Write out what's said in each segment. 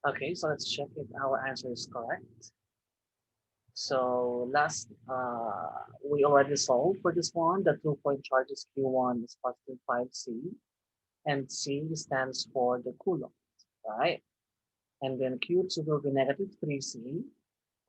Okay, so let's check if our answer is correct. So we already solved for this one. The 2-point charge is Q1 is positive 5C, and C stands for the Coulomb, right? And then Q2 will be negative 3C,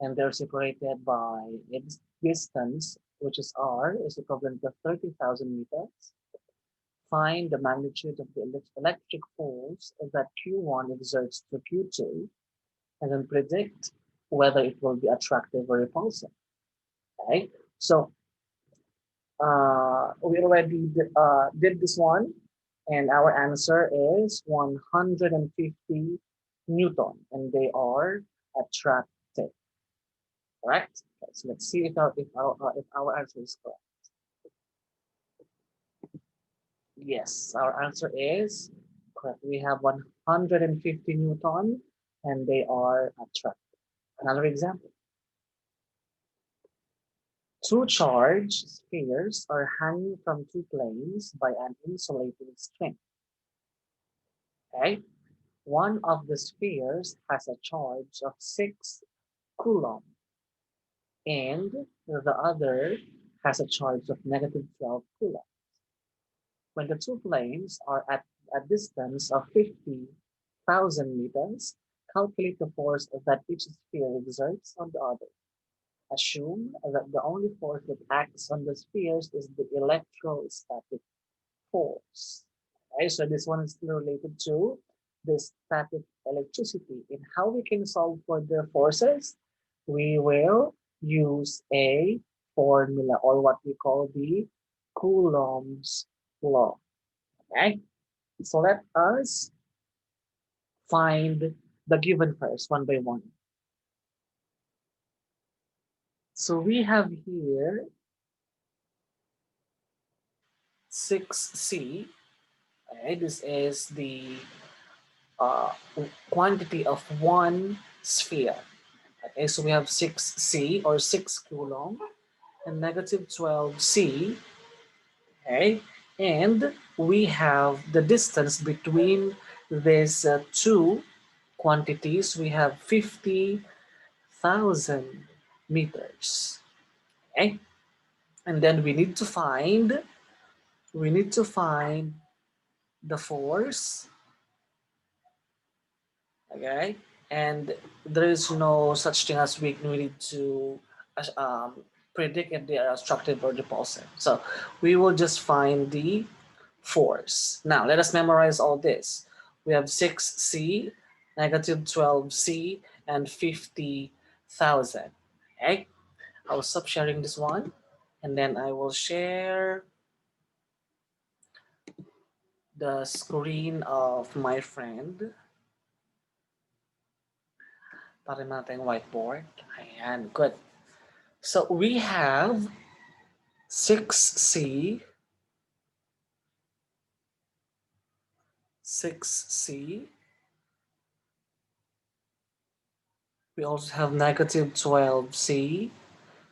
and they're separated by its distance, which is R, is equivalent to 30,000 meters. Find the magnitude of the electric force that Q1 exerts to Q2, and then predict whether it will be attractive or repulsive. Right? So we already did this one, and our answer is 150 Newton, and they are attractive. Correct? Okay, so let's see if our answer is correct. Yes, our answer is correct. We have 150 Newton, and they are attractive. Another example. Two charged spheres are hanging from two planes by an insulating string. Okay? One of the spheres has a charge of 6 coulomb, and the other has a charge of negative 12 coulomb. When the two planes are at a distance of 50,000 meters, calculate the force that each sphere exerts on the other. Assume that the only force that acts on the spheres is the electrostatic force. Okay, so this one is still related to the static electricity. And how we can solve for the forces? We will use a formula, or what we call the Coulombs law. Okay, so let us find the given first one by one. So we have here 6C. Okay, this is the uh, quantity of one sphere. Okay, so we have 6C or 6 coulomb and negative 12C. Okay, and we have the distance between these two quantities. We have 50,000 meters. Okay, and then we need to find the force. Okay, and there is no such thing as we need to um, predict if they are obstructive or repulsive. So we will just find the force. Now let us memorize all this. We have 6C, negative 12C, and 50,000. Okay, I'll stop sharing this one, and then I will share the screen of my friend. Para natin whiteboard. Ayan, good. So we have 6C, 6C. We also have negative 12C,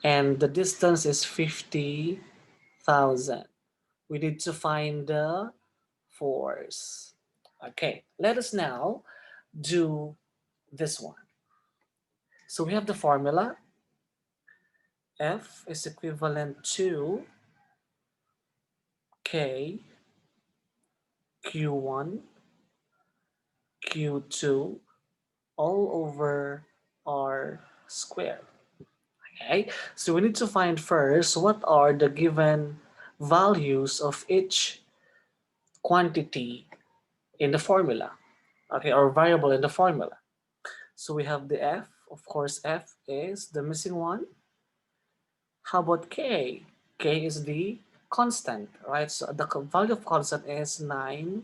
and the distance is 50,000. We need to find the force. Okay, let us now do this one. So we have the formula. F is equivalent to K Q1 Q2 all over R squared. Okay, so we need to find first what are the given values of each quantity in the formula, okay, or variable in the formula. So we have the F, of course, F is the missing one. How about K? K is the constant, right? So the value of constant is 9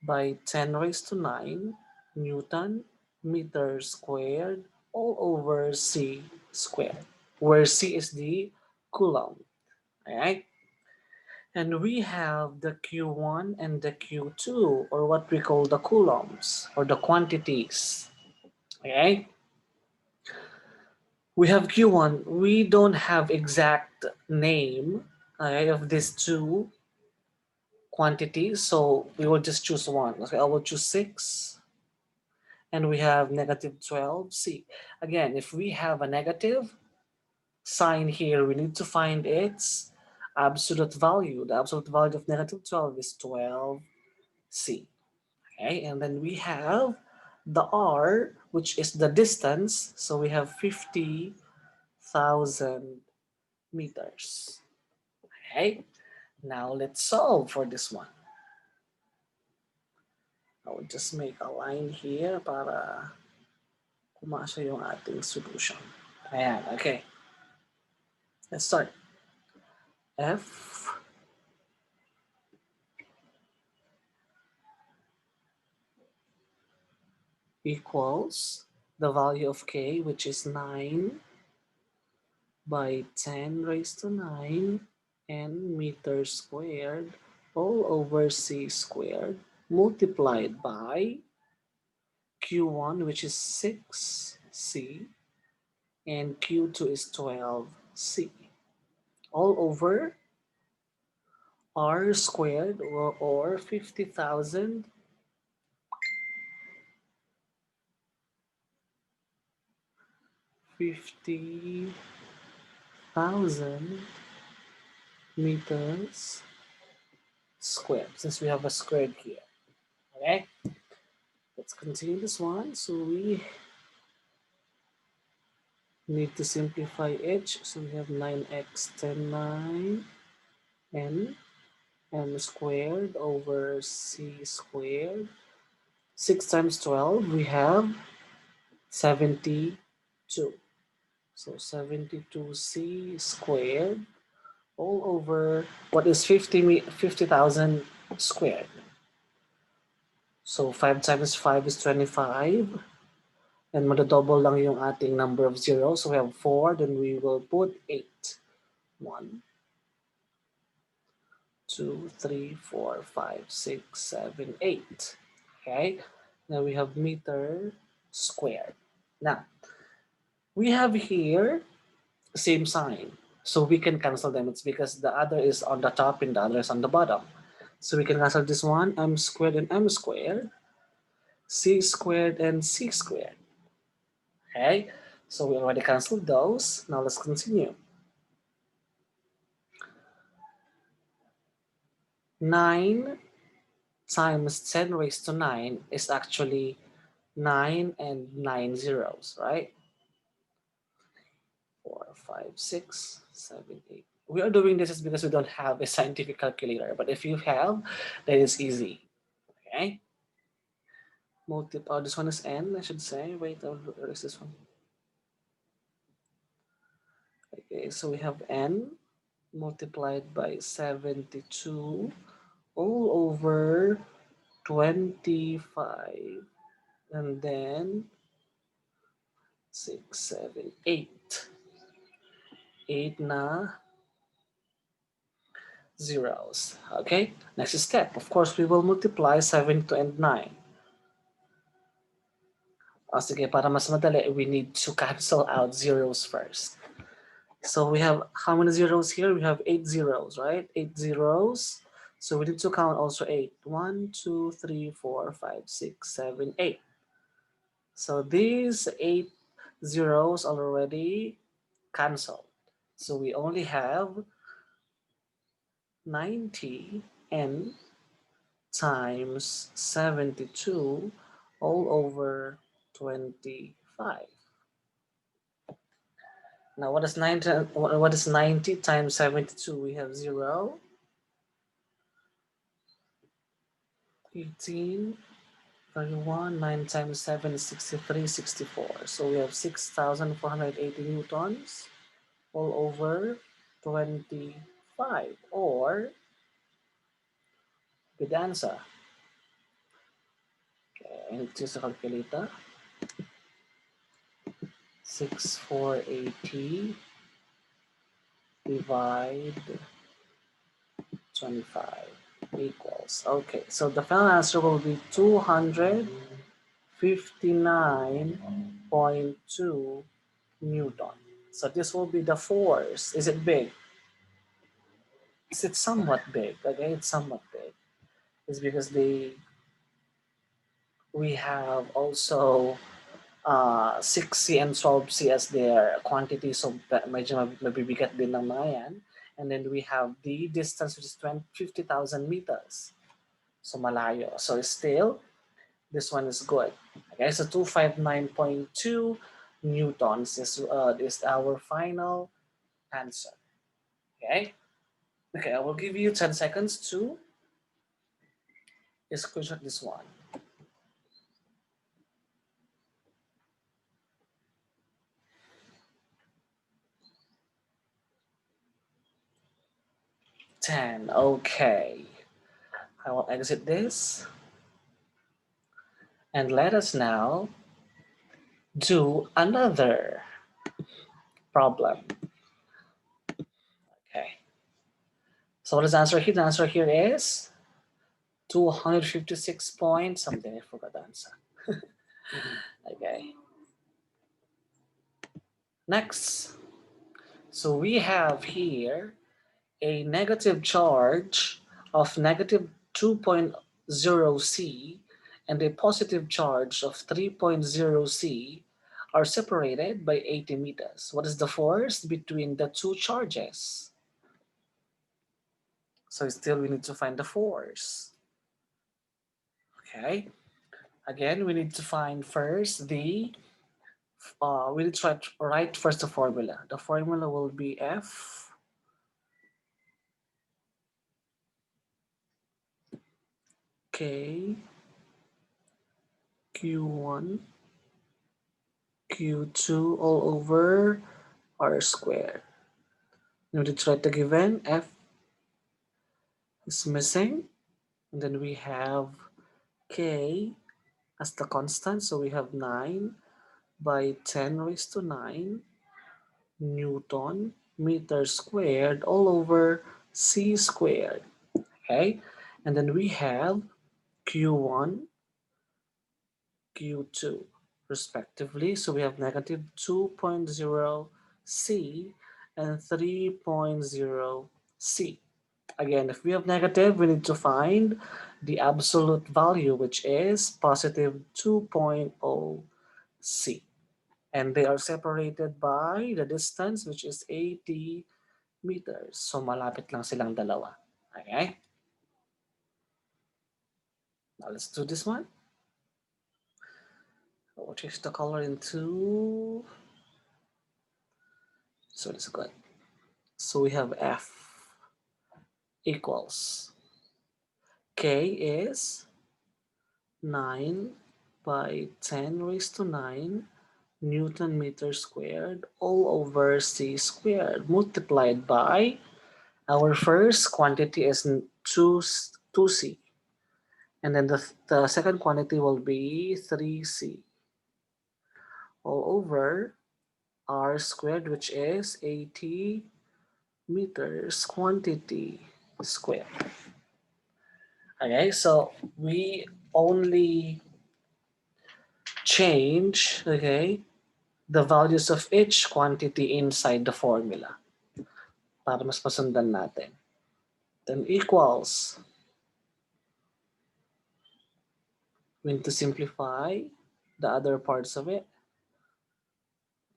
by 10 raised to 9 Newton meter squared all over C squared, where C is the coulomb. All right, and we have the Q1 and the Q2, or what we call the coulombs or the quantities. Okay, we have Q1. We don't have exact name, okay, of these two quantities, so we will just choose one. Okay, I will choose 6, And we have negative 12c. Again, if we have a negative sign here, we need to find its absolute value. The absolute value of negative 12 is 12c. Okay, and then we have the r, which is the distance. So we have 50,000 meters. Okay, now let's solve for this one. I will just make a line here para kumasya yung ating solution. Ayan, okay. Let's start. F equals the value of k, which is 9 by 10 raised to 9 n meters squared all over c squared multiplied by q1, which is 6c, and q2 is 12c, all over r squared, or 50,000 meters squared, since we have a squared here. Okay, let's continue this one. So we need to simplify h. So we have 9x 10 9 n squared over c squared. 6 times 12, we have 72. So 72c squared all over what is 50,000 squared. So 5 times 5 is 25. And madadouble lang yung ating number of zeros. So we have 4, then we will put 8. 1, 2, 3, 4, 5, 6, 7, 8. Okay, now we have meter squared. Now, we have here same sign. So we can cancel them. It's because the other is on the top and the other is on the bottom. So we can cancel this one, m squared and m squared, c squared and c squared. Okay, so we already canceled those. Now let's continue. 9 times 10 raised to 9 is actually 9 and 9 zeros, right? 4, 5, 6, 7, 8. We are doing this is because we don't have a scientific calculator, but if you have, then it's easy. Okay? Multiply, this one is n, I should say. Wait, where is this one? Okay, so we have n multiplied by 72 all over 25, and then 6, 7, 8. 8 na zeros. Okay, next step. Of course, we will multiply 7 to and 9. Sige, para mas madali, we need to cancel out zeros first. So we have how many zeros here? We have 8 zeros, right? 8 zeros. So we need to count also 8. 1, 2, 3, 4, 5, 6, 7, 8. So these 8 zeros already canceled. So we only have 90 n times 72 all over 25. Now what is 90 times 72? We have 0, 18, 31, 9 times 7 is 63, 64. So we have 6,480 newtons all over 25, or good answer. Okay, I need to use a calculator. 6,480 divide 25 equals. Okay, so the final answer will be 259.2 Newton. So this will be the force. Is it big? Is it somewhat big? Okay, it's somewhat big. It's because We have also 6C and 12C as their quantity, so medyo mabibigat din ng mga yan. And then we have the distance, which is 50,000 meters. So malayo. So still, this one is good. Okay, so 259.2 newtons is our final answer. Okay, okay, I will give you 10 seconds to screenshot this one. 10. Okay, I will exit this and let us now do another problem. Okay, so what is the answer here? The answer here is 256 point something. I forgot the answer. Okay, next. So we have here a negative charge of negative 2.0 C and a positive charge of 3.0 C are separated by 80 meters. What is the force between the two charges? So still we need to find the force. Okay, again we need to find first the we need to write first the formula. The formula will be F K Q1 Q2 all over R squared. Now to try the given, F is missing. And then we have K as the constant. So we have 9 by 10 raised to 9 Newton meter squared all over C squared. Okay. And then we have Q1, Q2 respectively. So we have negative 2.0 C and 3.0 C. Again, if we have negative, we need to find the absolute value, which is positive 2.0 C. And they are separated by the distance, which is 80 meters. So malapit lang silang dalawa. Okay? Now let's do this one. We'll change the color into, so it's good. So we have F equals K is 9 by 10 raised to 9 Newton meter squared all over C squared multiplied by our first quantity is 2C, and then the second quantity will be 3C all over R squared, which is 80 meters quantity squared. Okay, so we only change, okay, the values of each quantity inside the formula para mas masundan natin. Then equals, we need to simplify the other parts of it.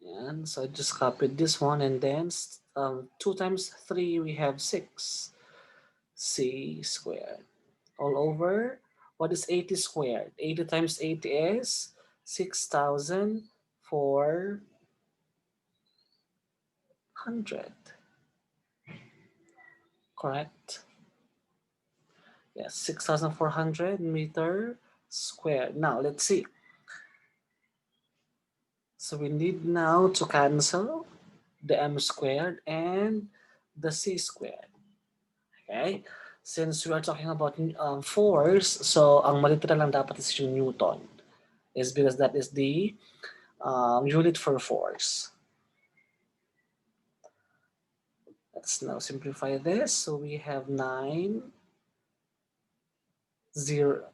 And so I just copied this one, and then 2 times 3 we have 6 C squared all over. What is 80 squared? 80 times 80 is 6,400. Correct? Yes, 6,400 meter squared. Now let's see. So we need now to cancel the m squared and the c squared. Okay? Since we are talking about force, so ang malitira lang dapat is yung Newton. Is because that is the unit for force. Let's now simplify this. So we have 9, 0.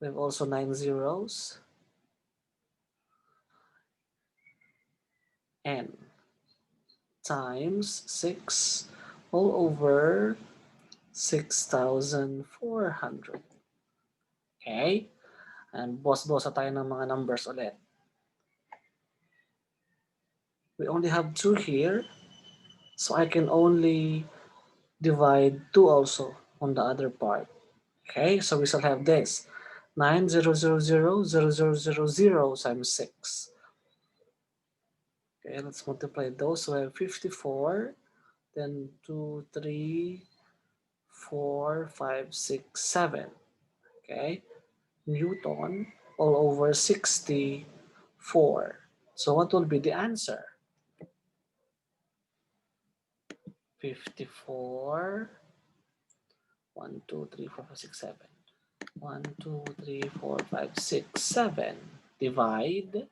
We have also 9 zeros. N times 6 all over 6,400. Okay, And boss-bossa tayo ng mga numbers ulit. We only have 2 here, so I can only divide 2 also on the other part. Okay, so we still have this. 9,000,000,000 times 6. Okay, let's multiply those. So we have 54, then 2, 3, 4, 5, 6, 7. Okay, Newton all over 64. So what will be the answer? 54, 1, 2, 3, 4, 5, 6, 7. 1, 2, 3, 4, 5, 6, 7. Divide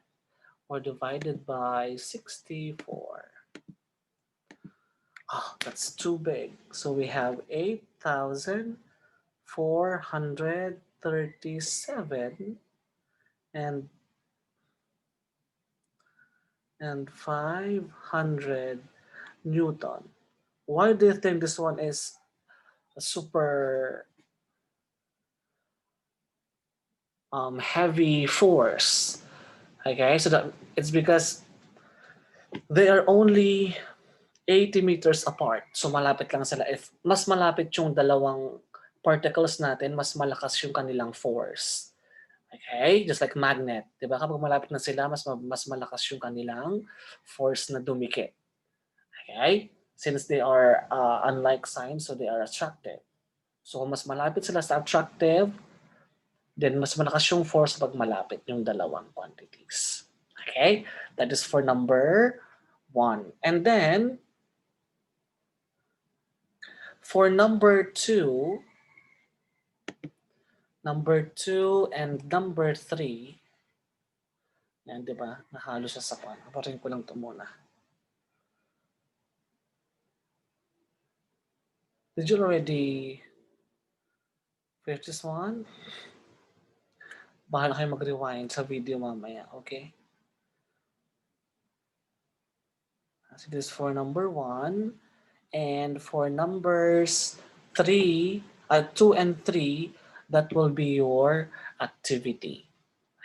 or divided by 64. Oh, that's too big. So we have 8,437 and 500 Newton. Why do you think this one is a super heavy force? Okay, so that it's because they are only 80 meters apart. So malapit lang sila. If mas malapit yung dalawang particles natin, mas malakas yung kanilang force. Okay? Just like magnet. Diba? Kapag malapit na sila, mas malakas yung kanilang force na dumikit. Okay? Since they are unlike signs, so they are attractive. So kung mas malapit sila sa attractive, then mas malakas yung force pag malapit yung dalawang quantities. Okay? That is for number 1. And then, for number 2 and number 3, yan, di ba? Nahalo siya sa pan. Paparin ko lang ito muna. Did you already finish this one? Bahala kayo mag-rewind sa video mamaya, okay? So this is for number 1. And for numbers 2 and 3, that will be your activity.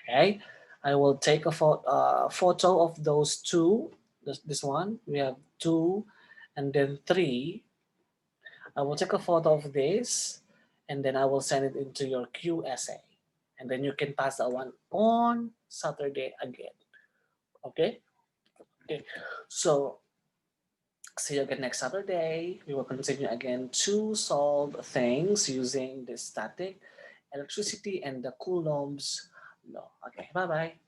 Okay? I will take a photo of those 2. This one, we have 2 and then 3. I will take a photo of this and then I will send it into your QSA. And then you can pass that one on Saturday again. Okay? Okay. So, see you again next Saturday. We will continue again to solve things using the static, electricity, and the Coulombs law. Okay, bye-bye.